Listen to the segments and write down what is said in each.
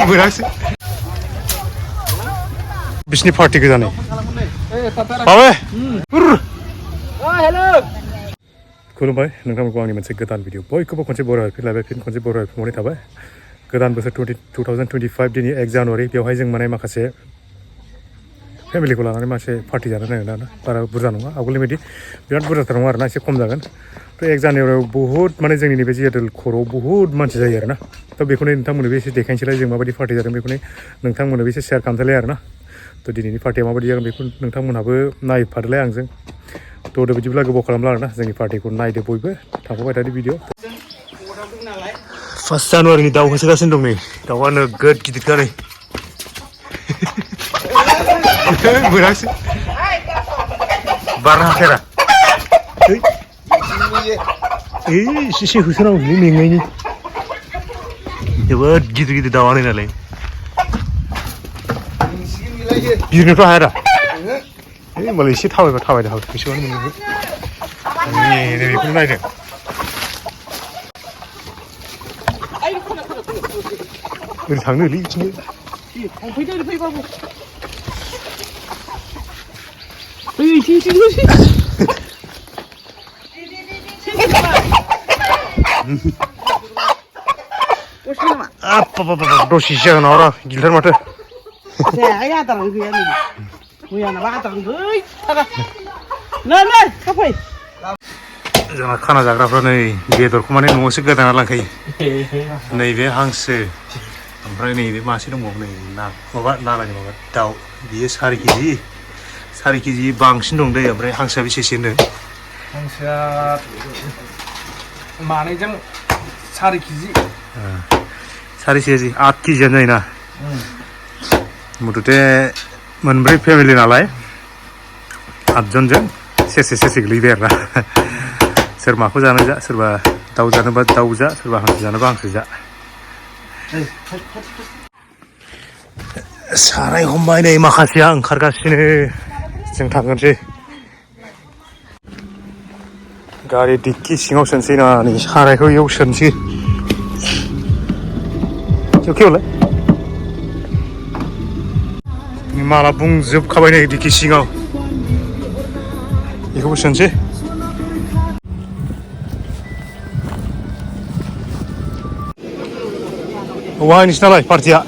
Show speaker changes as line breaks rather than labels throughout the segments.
मोनाखिसै बिसिनि पार्टि गोजानै माबे खुलुमबाय नोंथांमोनखौ आंनि मोनसे गोदान भिडिअ बयखौबो खनसे बर' लायबाय फिन खनसे बर' मोननाय थाबाय गोदान बोसोर 2025 दिनै 1 जानुवारि बेवहाय जों माने माखासे फेमिलिखौ लानानै माखासे पार्टि जानो नागिरदों ना बारा बुरजा नङा आवगोलनि बायदि बिराद बुरजाथार नङा आरोना एसे खम जागोन थ' 1 जानुवारियाव बुहुत माने जोंनि नैबे जियादोल खर'आव बुहुत मानसि जायो आरोना थ' बेखौनो नोंथांमोननोबो एसे देखायनोसैलाय जों माबायदि पार्टि जादों बेखौनो नोंथांमोननोबो एसे शेयार खालामसैलाय आरोना थ' दिनैनि पार्टिया माबायदि जागोन बेखौ नोंथांमोनहाबो नायफादोलाय आंजों थ' बिदिब्ला गोबाव खालामला आरोना जोंनि पार्टिखौ नायदो बयबो थांफाबाय थादो भिडिअ 1 जानुवारिनि दाउ होसोगासिनो दं नै दाउआ नोगोद गिदिरखा नै मोनाखिसै बारनो हाखायारा एसे होसोनांगौलै मेंनायनि जोबोद गिदिर गिदिर दाउआनो नालाय बिरनोथ' हायारा होमबालाय एसे थाबायनो हागोन गोसोआनो मोनगोन बेखौनो नायदों ओरै थांनोलै बिथिंबो दसे जागोन र' गिलिर माथो जोंना खाना जाग्राफ्रा नै बेदरखौ माने न'आवसो गोदाना लांखायो नैबे हांसो ओमफ्राय नैबे मासे दंबावो नै नालानि माबा दाउ बियो 4 केजि बांसिन दं दै ओमफ्राय हांसोआ बेसेसो होनदों
हांसोआ मानैजों 4 केजि
4 केजि 8 केजियानो जायोना मुथुथे मोनब्रै फेमिलि नालाय 8 जनजों सेरसे गोलैबाय आरोना सोर माखौ जानो जा सोरबा दाउ जानोबा दाउ जा सोरबा हांसो जानोबा हांसो जा साराय हमबाय नै माखासेया ओंखारगासिनो जों थांगोनसै गारि डिक्कि सिङाव सोनोसै ना नै सारायखौ इयाव सोनोसै जोबखेवलाय माला बुंजोबखाबाय नै डिक्कि सिङाव बेखौबो सोनोसै बहाय नोंसिनालाय पार्टिया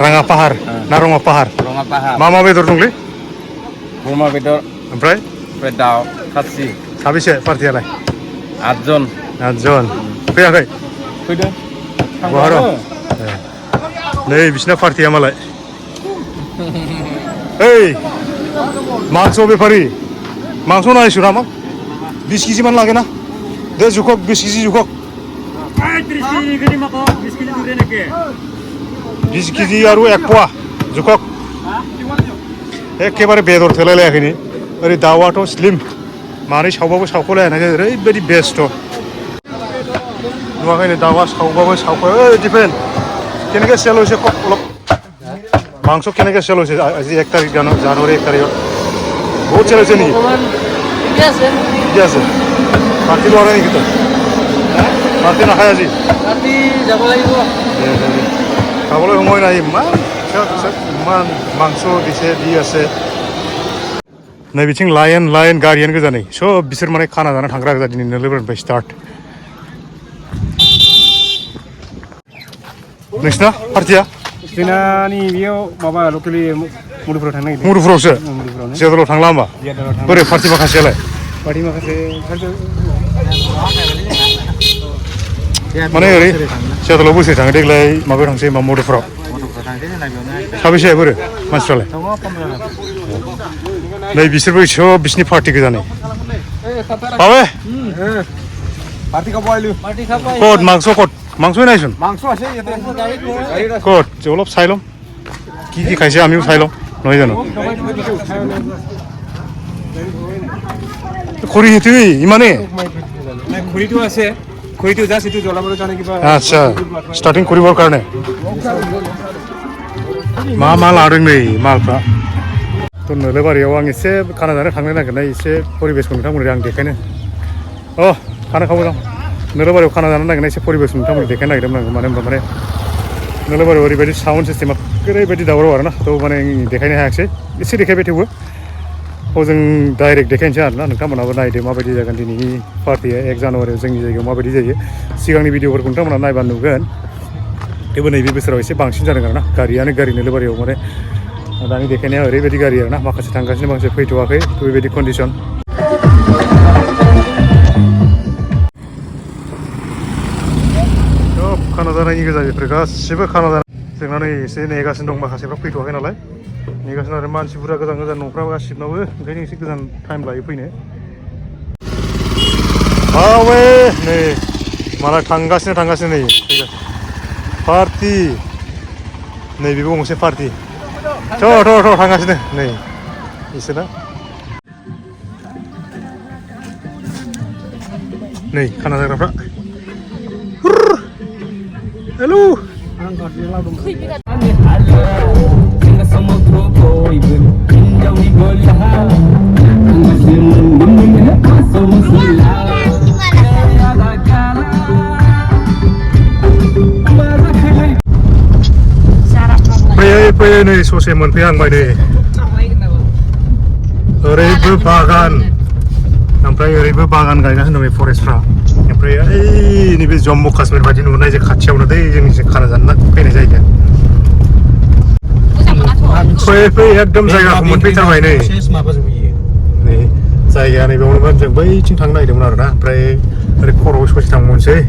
राङापाहार
ना रङापाहार मा बेदर दंलै
बोरमा बेदर
ओमफ्राय
दाउ खासि
साबेसे पार्टियालाय
8 जन
फैयाखै
फैदों
बहा दं नै बिसिना पार्टिया मालाय ओइ मांस बेफारि मांस नायसो नामा 20 केजि मान लागे ना दे जुखक 20 केजि जुखक 20 केजि आरो 1 पवा जुखक एखेबारे बेदर थोलायलायाखै नै ओरै दाउआथ' स्लिम मानै सावबाबो सावख'लायानो ओरैबायदि बेस्ट नुवाखैनो दाउआ सावबाबो ओइ डिफेन केनेके सेल হৈছে অলপ মাংস কেনেকে সেল হৈছে আজি 1 তাৰিখ জানুৱাৰী 1 তাৰিখত বহুত সেল হৈছে নেকি ঠিকে আছে পাৰ্টি লোৱা নাই নেকি তই পাৰ্টি নাখায় আজি
ৰাতি যাব লাগিব
খাবলৈ সময় নাই ইমান মাংস দিছে দি আছে नै बिथिं लाइन गारियानो गोजा नै सब बिसोर माने खाना जानो थांग्रा गोजा दिनै नोलोबारिनिफ्राय स्टार्ट नोंसिना पार्टिया
जोंना नै बेयाव माबा लकेलि मुरुफोराव थांनो नागिरदों
मुरुफोरावसो जियादलाव थांला होमबा बोरै पार्टि माखासेयालाय माने ओरै जियादलाव बोसोर थाङो देग्लाय माबायाव थांसै मा मदुफोराव साबेसे बोरो मानसिफ्रालाय नै बिसोरबो सब बिसिनि पार्टि गोजा नै माबे ক'ত মাংসই নাইচোন ক'ত অলপ চাই ল'ম কি খাইছে আমিও চাই ল'ম নহয় জানো খৰি সেইটোৱেই ইমানেই
খৰিটো আছে খৰিটো জাষ্ট এইটো জ্বলাবলৈ কাৰণে কিবা
আচ্ছা ষ্টাৰ্টিং কৰিবৰ কাৰণে मा लादों नै मालफ्रा थ' नोलोबारियाव आं एसे खाना जानो थांनो नागिरनाय एसे परिबेसखौ नोंथांमोननो आं देखायनो खाना खावो दं नोलोबारियाव खाना जानो नागिरनाय एसे परिबेस नोंथांमोननो देखायनो नागिरदोंमोन आं मानो होनबा माने नोलोबारियाव ओरैबायदि साउन्ड सिस्टेमा ओरैबायदि दावराव आरोना थ' माने देखायनो हायाखिसै एसे देखायबाय थेवबो जों डाइरेक्ट देखायनोसै आरोना नोंथांमोनाबो नायदो माबायदि जागोन दिनैनि पार्टिया 1 जानुवारियाव जोंनि जायगायाव माबायदि जायो सिगांनि भिडिअफोरखौ नोंथांमोना नायबा नुगोन थेवबो नैबे बोसोराव एसे बांसिन जादों आरोना गारियानो गारि नोलोबारियाव माने दानि देखायनाया ओरैबायदि गारि आरोना माखासे थांगासिनो माखासे फैथ'वाखै थ' बेबायदि कन्डिसन सब खाना जानायनि गोजा बेफोर गासिबो खाना जानाय जोंना नै एसे नेगासिनो दं माखासेफ्रा फैथ'वाखै नालाय नेगासिनो आरो मानसि बुरजा गोजान गोजान न'फ्राबो गासिबनावबो ओंखायनो एसे गोजान टाइम लायो फैनो नै माला थांगासिनो नै पार्टि नै बेबो गंसे पार्टि थ' थांगासिनो नै बिसोरना नै खाना जाग्राफ्रा हेलौ फैयै नै ससे मोनफैहांबाय नै ओरैबो बागान ओमफ्राय ओरैबो बागान गायना होनो बे फरेस्टफ्रा ओमफ्राय ओइ नैबे जम्मु काश्मीर बायदि नुनाय जे खाथियावनो दै जोंनि खाना जानो फैनाय जायगाया फै एकदम जायगाखौ मोनफैथारबाय नै जायगाया नैबेयावनोमोन जों बैथिं थांनो नागिरदोंमोन आरोना ओमफ्राय ओरै खर'आव ससे थांबावनोसै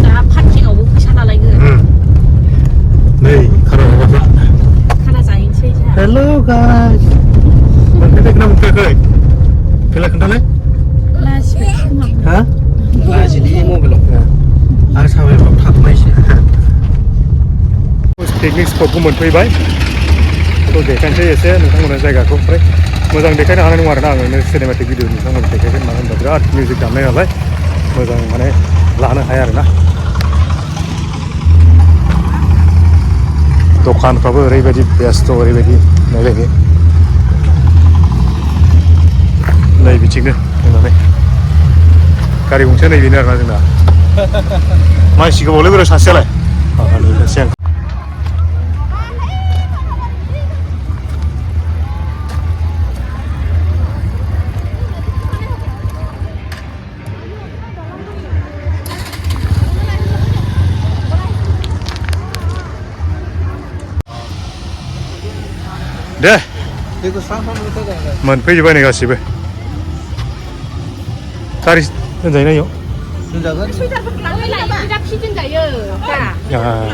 दा पार्किंआवबो फैसा लालायगोन
नै खाना
जाहैनोसै
हेल' गाइस मोनफैबाय ना मोनफैयाखै फैलाय खोन्थालाय हा
लाजिलि मबाइलाव आरो साबायखर थाथ'नायसै
पिकनिक स्पटखौ मोनफैबाय थ' देखायनोसै एसे नोंथांमोना जायगाखौ ओमफ्राय मोजां देखायनो हानाय नङा आरोना आङो सिनेमेटिक भिडिअ नोंथांमोना देखायगोन मानो होनबा बिराद मिउजिक दामनाय नालाय मोजां माने लानो हाया आरोना दखानफ्राबो ओरैबायदि बेस्थ' ओरैबायदि नायलायनो नै बिथिंनो जोंनानै गारि गंसे नैबेनो आरोना जोंना मानसि गोबावलै बोरै सासेयालाय दे मोनफैजोब्बाय नै गासिबो गारि दोनजायोना इयाव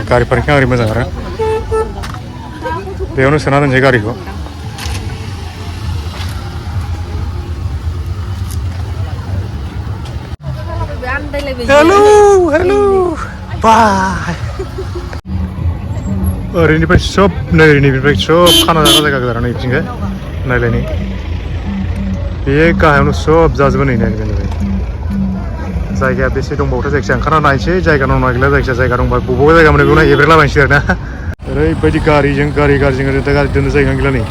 गारि पार्किं ओरै मोजां आरो बेयावनो सोना दोनसै गारिखौ हेलौ बाय ओरैनिफ्राय सब नै ओरैनिफ्राय सब खाना जाग्रा जायगा गोजा नै बिथिंजाय नायलाय बे गाहायावनो सब जाजोबो नै नायलाय जायगाया बेसे दंबावोथाय जायखिजाया ओंखारना नायनोसै जायगा दं नागिरला जायखिजाया जायगा दंबा बबेबा जायगा मोनो बेयावनो एब्रेलाबायनोसै आरोना ओरैबायदि गारिजों गारि दोननो जायगा गैला नै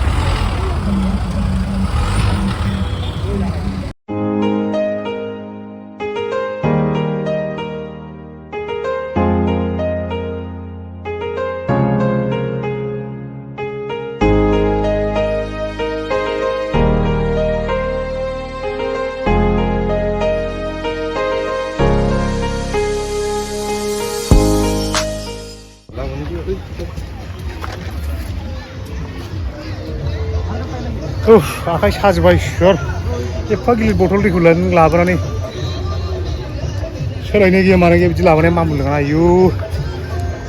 आखाइ साजोब्बाय इसोर एफा गिलिर बथल दैखौ लाबोनानै सोलायनाय गैया मानो गैया बिदि लाबोनाया मा मोनलोङा आयु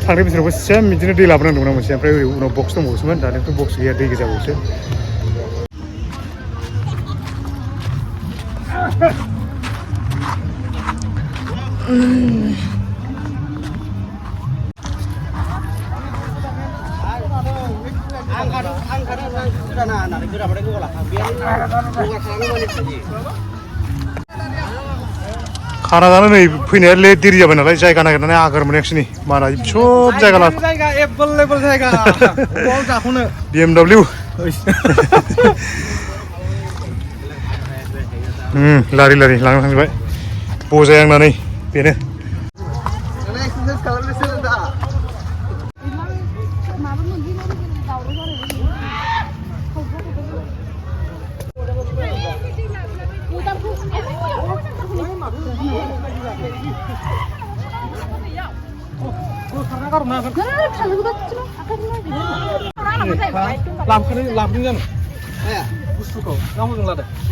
थांनाय बोसोरावबो सेम बिदिनो दै लाबोनांदोंमोन आं मोनसे ओमफ्राय ओरै उनाव बक्स दंबावोसोमोन दानियाथ' बक्स गैया दै गोजाबावसो खाना जानो नै फैनाया लेट देरि जाबाय नालाय जायगा नागिरनानै आगोर मोनाखिसै माना सब जायगा
एभेलेबल जायगा जाखौनो
BMW लारि लारि लांनो थांजोबबाय बजायांनानै बेनो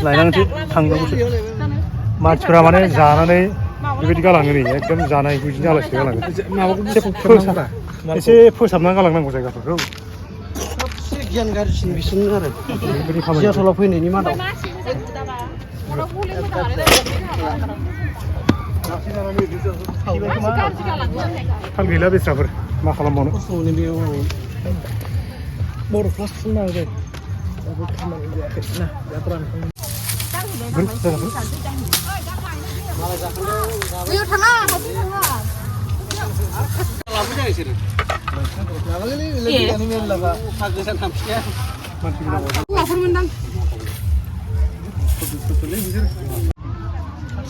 लायनांसै थांनांगौसो मानसिफोरा माने जानानै बेबायदि गालाङो नै एकदम जानाय बिदिनो आलासि गालाङो एसे फोसाबनानै गालांनांगौ जायगाफोरखौ
गियान गाज्रिसिन बिसोरनो आरो जियासलाव फैनायनि मादाव
थाल गैला बेस्राफोर मा खालामबावनो
बर'फ्रा सुना होबाय खामानि जायाखै ना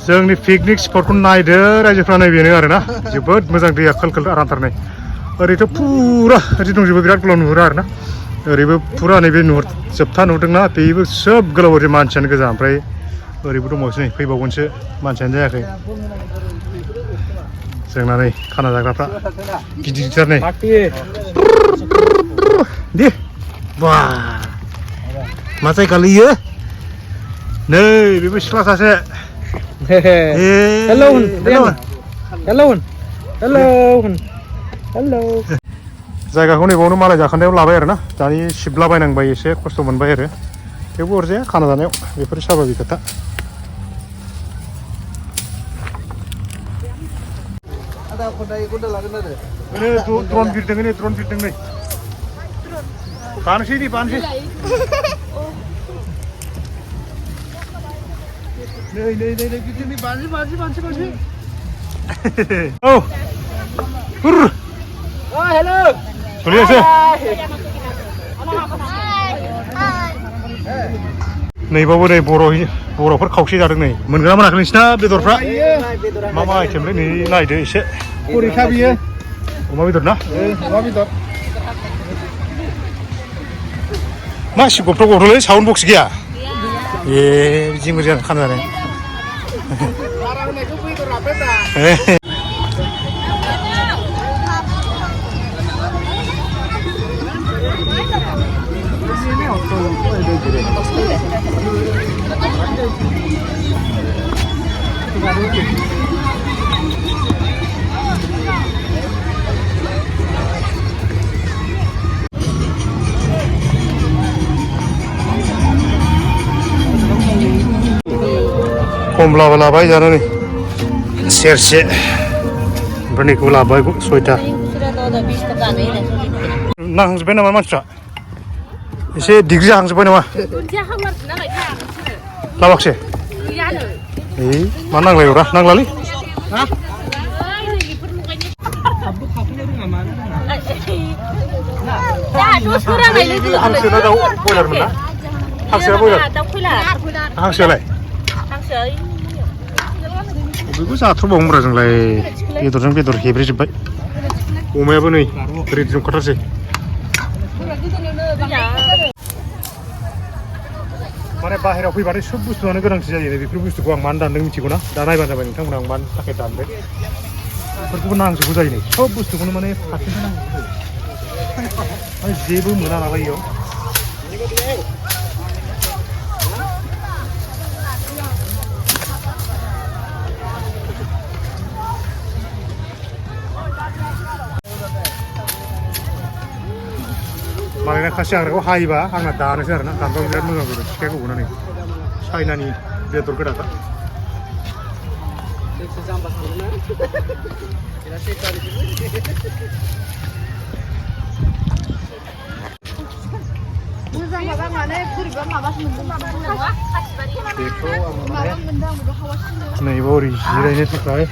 जोंनि पिकनिक स्पटखौ नायदो रायजोफ्रा नायबेनो आरोना जोबोद मोजां दैया खोल खोल आरामथारनाय ओरैथ' फुरा ओरै दंजोबो बिराद गोलाव नुहुरो आरोना ओरैबो फुरा नैबे जोबथा नुहुरदोंना बेबो सोब गोलाव ओरै मानसियानो गोजा ओमफ्राय ओरैबो दंबावोसो नै फैबावगोनसो मानसियानो जायाखै जोंना नै खाना जाग्राफ्रा गिदिर गिदिर नै दे बा मा जायगा लैयो नै बेबो सिख्ला सासे
हेलौ हेलौ हेलौ हेलौ
जायगाखौ नैबावनो मालाय जाखान्दायाव लाबाय आरोना दानि सिबलाबायनांबाय एसे खस्थ' मोनबाय आरो थेवबो अरजाया खाना जानायाव बेफोर साभाबिक खोथा ड्रन बिरदों नै ड्रन बिरदों नै बानोसै नै बानोसै
नै बाजि
औ
हेलौ
सोलियासै नैबावबो नै बर'फोर खावसे जादों नै मोनगोना मोनाखै नोंसिना बेदरफ्रा मा मा आइटेमलै नै नायदो एसे
फरिखा बियो
अमा बेदर ना
अमा बेदर
मा गबथ' गबथ'लै साउन्ड बक्स गैया ए बिदि मोजां खाना जादों खमलाबो लाबाय जानानै सेरसे ओमफ्राय नैखौ लाबाय 6टा नांहांजोब्बाय नामा मानसिफ्रा एसे डिग्रि जाहांजोब्बाय नामा लाबाखसै मा नांलायरा नांलालै हांसो ना दाउ बयलारमोन ना हांसोआ बयलार हांसोआलाय बेखौ जाथ्र'बावोब्रा जोंलाय बेदरजों बेदर हेब्रेजोब्बाय अमायाबो नै रेडि दंखाथारसै माने बाहेरायाव फैबाथाय सब बुस्थुआनो गोनांथि जायो बेफोर बुस्थुखौ आं मानो दानदों मिथिगौना दा नायबानो जाबाय नोंथांमोना आं मानि थाखाय दानदों बेफोरखौबो नांजोबगौ जायो नै सब बुस्थुखौनो माने फारसेनिफ्राय नांजोबगौ जायो जेबो मोना नालाय इयाव मालायना खासि हाग्राखौ हायोबा आंना दानोसै आरोना दानबा बिराद मोजां जायो सिखाया गबोनानै चाइनानि बेदर गोदाखा नैबो ओरै जिरायनो थाखाय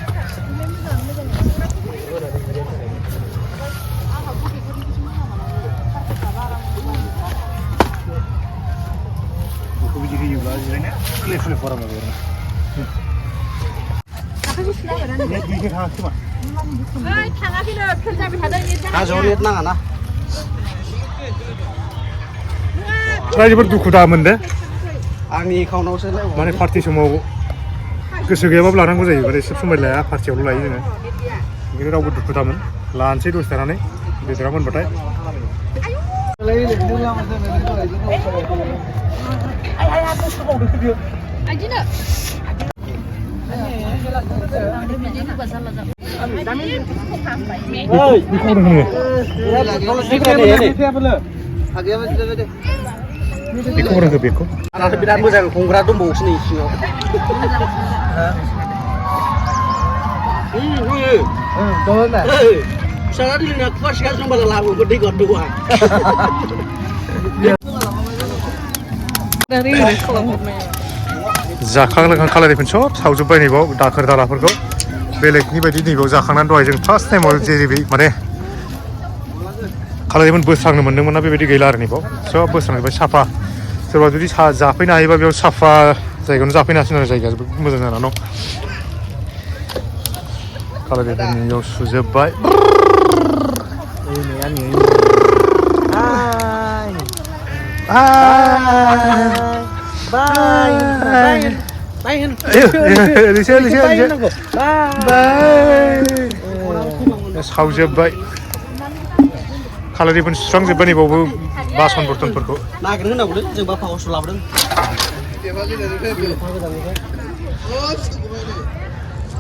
थाङाखैनो फेल जाबाय थादों
हाजोआव नेट नाङा ना
रायजोफोर दुखु दा मोनदो
आंनि एकाउन्टावसो
माने पार्टि समाव गोसो गैयाबाबो लानांगौ जायो माने सब समाय लाया पार्टियावल' लायो जोङो बेनिखायनो रावबो दुखु दामोन लानोसै दसे थानानै बेदरा मोनबाथाय बेखौ रोंगो बेखौ
आंनाथ' बिराद मोजां हमग्रा दंबावोसो नै सिङाव फिसाला लोंना फुवासेगासिनो दंबालाय लाबोगोन दै गरदों आं
जाखां लोंखां खालायनायफोर सब सावजोब्बाय नैबाव दाखोर दालाफोरखौ बेलेगनि बायदि नैबाव जाखांनानै दहाय जों फार्स्ट टाइमाव जेरै माने खालायमोन बोस्रांनो मोन्दोंमोन ना बेबायदि गैला आरो नैबाव सब बोस्रांजोब्बाय साफा सोरबा जुदि जाफैनो हायोबा बेयाव साफा जायगायावनो जाफैनो हासिगोन आरो जायगाया जोबोद मोजां जाना दं खालायनायफोरनियाव सुजोब्बाय सावजोब्बाय खालायफोर सुस्रांजोब्बाय नैबावबो बासन बर्तनफोरखौ
नागिरनो होनांगौलै जों बाफा हस्टआव लाबोदों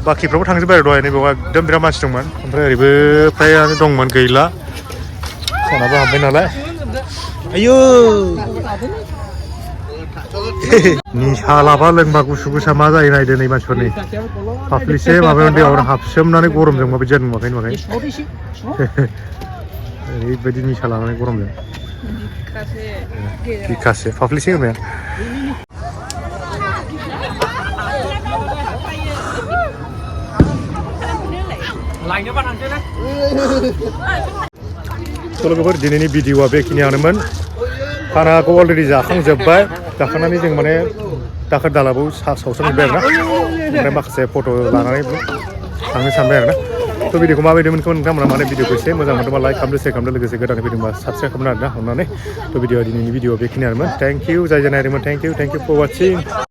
बाखिफ्रावबो थांजोब्बाय आरो दहाय नैबाव एकदम बिराद मानसि दंमोन ओमफ्राय ओरैबो फ्रायानो दंमोन गैला सनाबो हाबबाय नालाय आयौ निसा लाबा लोंबा गुसु गुसा मा जायो नायदो नै मानसिफोरनि फाफ्लिसे माबायाव दैयाव हाबसोमनानै गरमजों माबायदि जादों नुवाखै ओरैबायदि निसा लानानै गरमजों बिखासे फाफ्लिसे होनाया लोगोफोर दिनैनि भिडिअआ बेखिनियानोमोन खानाखौ अलरेडि जाखांजोब्बाय जाखांनानै जों माने दाखोर दालाबो सावस्रांजोब्बाय आरोना ओमफ्राय माखासे फट' लानानै थांनो सानबाय आरोना थ' भिडिअखौ माबायदि मोनखो नोंथांमोना माने भिडिअखौ एसे मोजां मोनदोंबा लाइक खालामदो शेयार खालामदो लोगोसे गोदानै फैदोंबा साबस्क्राइब खालामनो आरोना अननानै थ' भिडिअआ दिनैनि भिडिअआ बेखिनियानोमोन थेंक इउ जाय नायदोंमोन थेंक इउ फर वाचिं